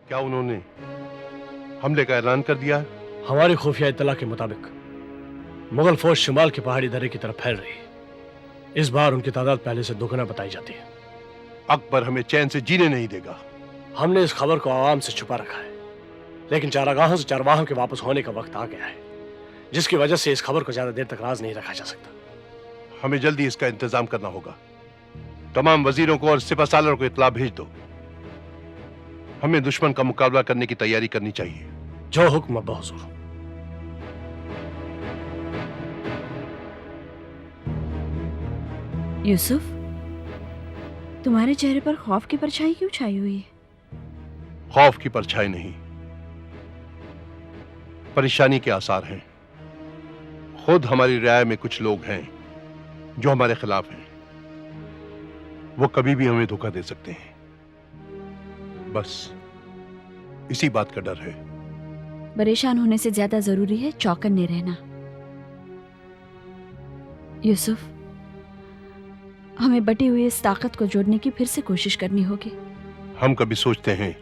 क्या उन्होंने हमले का ऐलान कर दिया? हमारी खुफिया इत्तला के मुताबिक मुगल फौज शिमाल के पहाड़ी दर्रे की तरफ फैल रही है। इस बार उनकी तादाद पहले से दोगुना बताई जाती है। अकबर हमें चैन से जीने नहीं देगा। हमने इस खबर को आवाम से छुपा रखा है, लेकिन चारागाहों से चारवाहों के वापस होने का वक्त आ गया है, जिसकी वजह से इस खबर को ज्यादा देर तक राज नहीं रखा जा सकता। हमें जल्दी इसका इंतजाम करना होगा। तमाम वजीरों को और सिपहसालारों को इत्तला भेज दो। हमें दुश्मन का मुकाबला करने की तैयारी करनी चाहिए। जो हुक्म अब्बा हुजूर। यूसुफ, तुम्हारे चेहरे पर खौफ की परछाई क्यों छाई हुई है? खौफ की परछाई नहीं, परेशानी के आसार हैं। खुद हमारी रियाया में कुछ लोग हैं जो हमारे खिलाफ हैं। वो कभी भी हमें धोखा दे सकते हैं। बस इसी बात का डर है। परेशान होने से ज्यादा जरूरी है चौकन्ने रहना। यूसुफ, हमें बटी हुई इस ताकत को जोड़ने की फिर से कोशिश करनी होगी। हम कभी सोचते हैं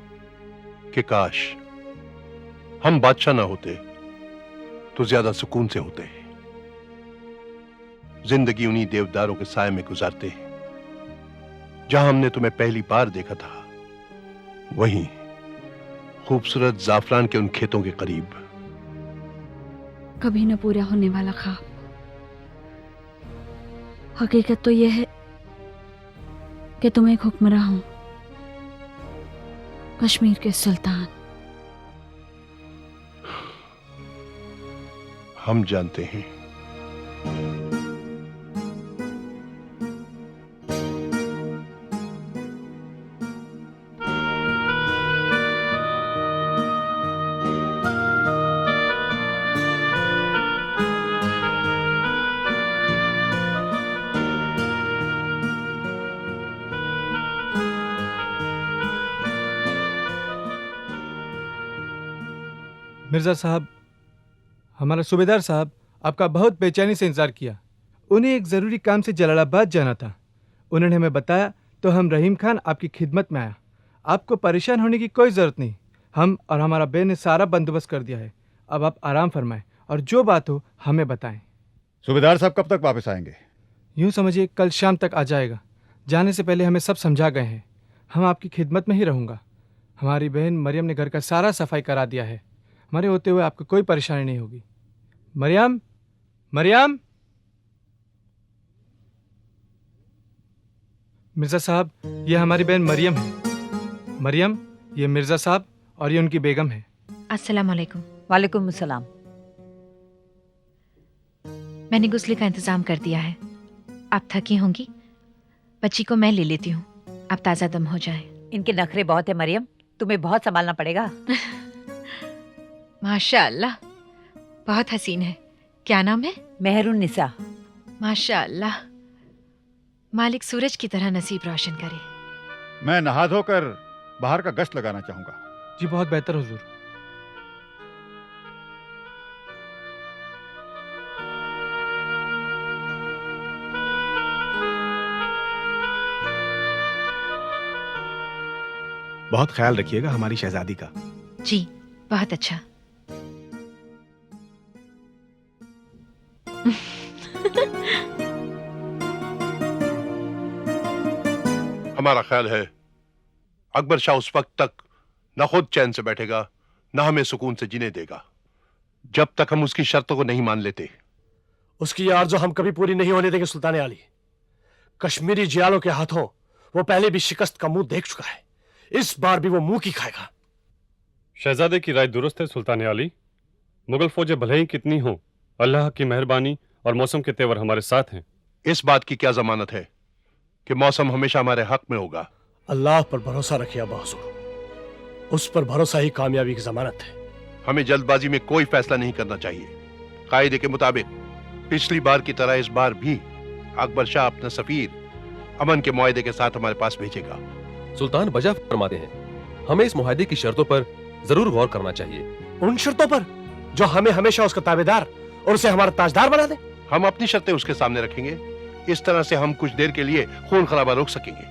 कि काश हम बादशाह ना होते तो ज्यादा सुकून से होते। जिंदगी उन्हीं देवदारों के साए में गुजारते हैं जहां हमने तुम्हें पहली बार देखा था, वहीं खूबसूरत जाफरान के उन खेतों के करीब। कभी न पूरा होने वाला ख्वाब। हकीकत तो यह है कि तुम एक हुक्मरां हो, कश्मीर के सुल्तान। हम जानते हैं। मिर्जा साहब, हमारा सूबेदार साहब आपका बहुत बेचैनी से इंतजार किया। उन्हें एक ज़रूरी काम से जलालाबाद जाना था। उन्होंने हमें बताया तो हम रहीम खान आपकी खिदमत में आया। आपको परेशान होने की कोई ज़रूरत नहीं। हम और हमारा बे ने सारा बंदोबस्त कर दिया है। अब आप आराम फरमाएं और जो बात हो हमें बताएं। सूबेदार साहब कब तक वापस आएंगे? यूँ समझिए कल शाम तक आ जाएगा। जाने से पहले हमें सब समझा गए हैं। हम आपकी खिदमत में ही रहूँगा। हमारी बहन मरियम ने घर का सारा सफाई करा दिया है। हमारे होते हुए आपको कोई परेशानी नहीं होगी। मरियम, मरियम। मिर्ज़ा साहब, ये हमारी बहन मरियम है। मरियम, ये मिर्ज़ा साहब और ये उनकी बेगम है। अस्सलाम वालेकुम। वालेकुम अस्सलाम। मैंने गुस्ले का इंतजाम कर दिया है। आप थकी होंगी, बच्ची को मैं ले लेती हूँ। आप ताज़ा दम हो जाए। इनके नखरे बहुत है मरियम, तुम्हें बहुत संभालना पड़ेगा। माशाअल्लाह, बहुत हसीन है। क्या नाम है? मेहरुन निसा। माशाअल्लाह, मालिक सूरज की तरह नसीब रोशन करे। मैं नहा धोकर बाहर का गश्त लगाना चाहूंगा। जी बहुत बेहतर हुजूर। बहुत ख्याल रखिएगा हमारी शहजादी का। जी बहुत अच्छा। हमारा ख्याल है अकबर शाह उस वक्त तक न खुद चैन से बैठेगा, न हमें सुकून से जीने देगा, जब तक हम उसकी शर्तों को नहीं मान लेते। उसकी ये आरज़ू हम कभी पूरी नहीं होने देंगे सुल्तान आली। कश्मीरी जियालों के हाथों वो पहले भी शिकस्त का मुंह देख चुका है। इस बार भी वो मुंह की खाएगा। शहजादे की राय दुरुस्त है सुल्तान आली। मुगल फौजें भले ही कितनी हों, अल्लाह की मेहरबानी और मौसम के तेवर हमारे साथ हैं। इस बात की क्या जमानत है कि मौसम हमेशा हमारे हक में होगा? अल्लाह पर भरोसा रखिए अब्बा हुजूर। उस पर भरोसा ही कामयाबी की जमानत है। हमें जल्दबाजी में कोई फैसला नहीं करना चाहिए। कायदे के मुताबिक पिछली बार की तरह इस बार भी अकबर शाह अपना सफीर अमन के मुआहदे के साथ हमारे पास भेजेगा। सुल्तान बजा फरमाते हैं, हमें इस मुआहदे की शर्तों पर जरूर गौर करना चाहिए। उन शर्तों पर जो हमें हमेशा उसका ताबेदार और उसे हमारा ताजदार बना दे। हम अपनी शर्तें उसके सामने रखेंगे। इस तरह से हम कुछ देर के लिए खून खराबा रोक सकेंगे।